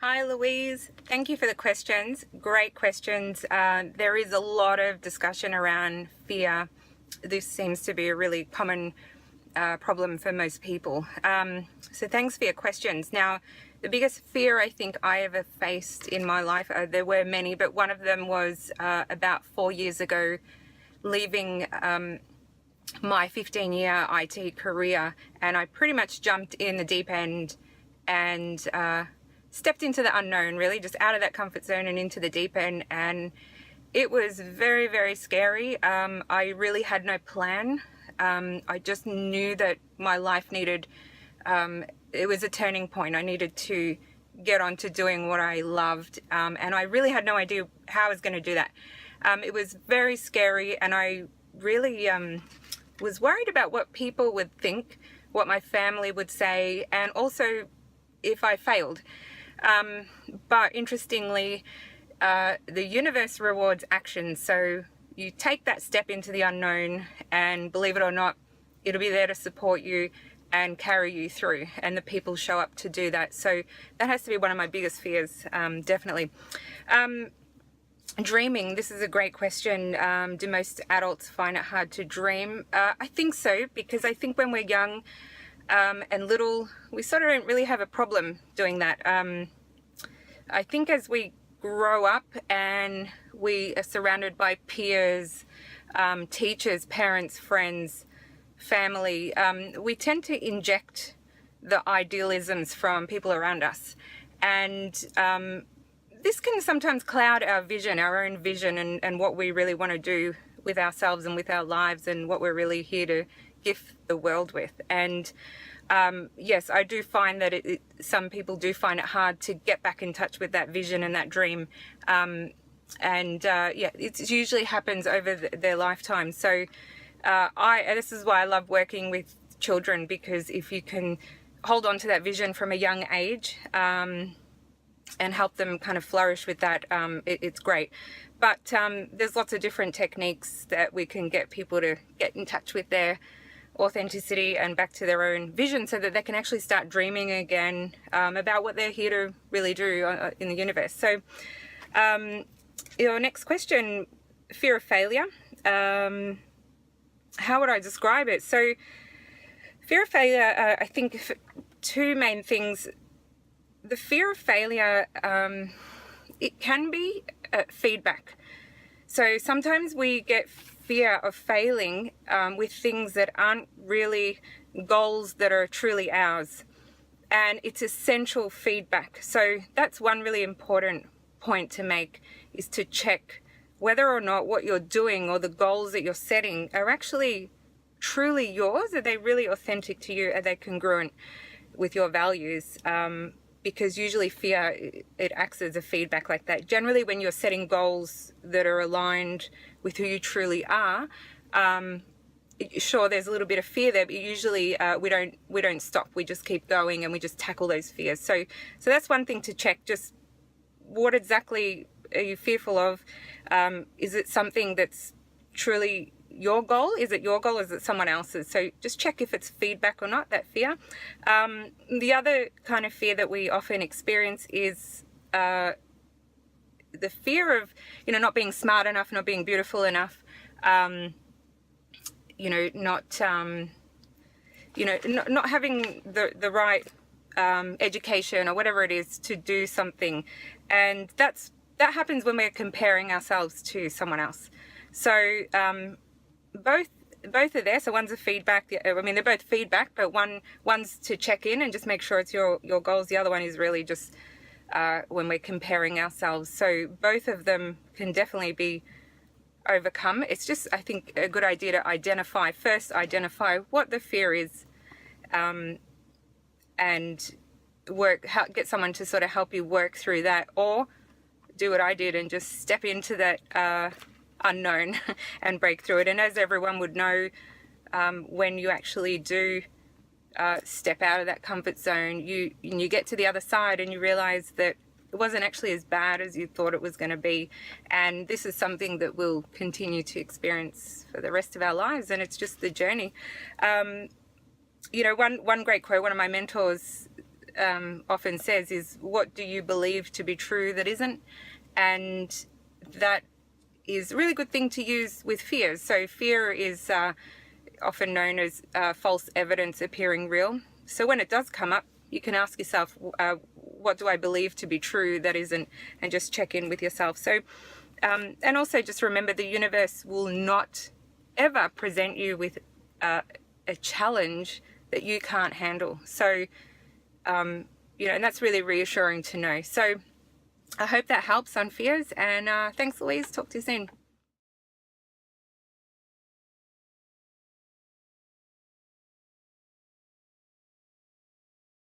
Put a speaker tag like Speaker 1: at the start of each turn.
Speaker 1: Hi Louise, thank you for the questions. Great questions. There is a lot of discussion around fear. This seems to be a really common problem for most people. So thanks for your questions. Now, the biggest fear I think I ever faced in my life, there were many, but one of them was about 4 years ago, leaving my 15-year IT career, and I pretty much jumped in the deep end and stepped into the unknown, really, just out of that comfort zone and into the deep end. And it was very, very scary. I really had no plan. I just knew that my life needed, it was a turning point. I needed to get on to doing what I loved. And I really had no idea how I was going to do that. It was very scary, and I really was worried about what people would think, what my family would say, and also if I failed. But interestingly, the universe rewards action. So you take that step into the unknown, and believe it or not, it'll be there to support you and carry you through, and the people show up to do that. So that has to be one of my biggest fears, definitely. Dreaming, this is a great question. Do most adults find it hard to dream? I think so, because I think when we're young and little, we sort of don't really have a problem doing that. I think as we grow up and we are surrounded by peers, teachers, parents, friends, family, we tend to inject the idealisms from people around us. And this can sometimes cloud our vision, our own vision, and what we really want to do with ourselves and with our lives, and what we're really here to gift the world with. And yes, I do find that some people do find it hard to get back in touch with that vision and that dream. Yeah, it usually happens over their lifetime. So this is why I love working with children, because if you can hold on to that vision from a young age, and help them kind of flourish with that, it's great. But there's lots of different techniques that we can get people to get in touch with their authenticity and back to their own vision, so that they can actually start dreaming again about what they're here to really do in the universe. So your next question, fear of failure. How would I describe it? So fear of failure, I think two main things. The fear of failure, it can be feedback. So sometimes we get fear of failing with things that aren't really goals that are truly ours. And it's essential feedback. So that's one really important point to make, is to check whether or not what you're doing or the goals that you're setting are actually truly yours. Are they really authentic to you? Are they congruent with your values? Because usually fear, it acts as a feedback like that. Generally, when you're setting goals that are aligned with who you truly are, sure, there's a little bit of fear there, but usually we don't stop. We just keep going and we just tackle those fears. So that's one thing to check. Just what exactly are you fearful of? Is it something that's truly your goal? Is it your goal? Is it someone else's? So just check if it's feedback or not, that fear. The other kind of fear that we often experience is the fear of, not being smart enough, not being beautiful enough, not having the right education or whatever it is to do something. And that happens when we're comparing ourselves to someone else. So both are there. So one's a feedback. I mean, they're both feedback, but one's to check in and just make sure it's your goals. The other one is really just when we're comparing ourselves. So both of them can definitely be overcome. It's just, I think, a good idea to identify what the fear is, and get someone to sort of help you work through that, or do what I did and just step into that unknown and break through it. And as everyone would know, when you actually do step out of that comfort zone, you get to the other side and you realize that it wasn't actually as bad as you thought it was going to be. And this is something that we'll continue to experience for the rest of our lives, and it's just the journey. One great quote, one of my mentors often says is, what do you believe to be true that isn't? And that is a really good thing to use with fears. So fear is often known as false evidence appearing real. So when it does come up, you can ask yourself, what do I believe to be true that isn't? And just check in with yourself. So, and also just remember, the universe will not ever present you with a challenge that you can't handle. So, and that's really reassuring to know. So I hope that helps on fears, and thanks, Louise. Talk to you soon.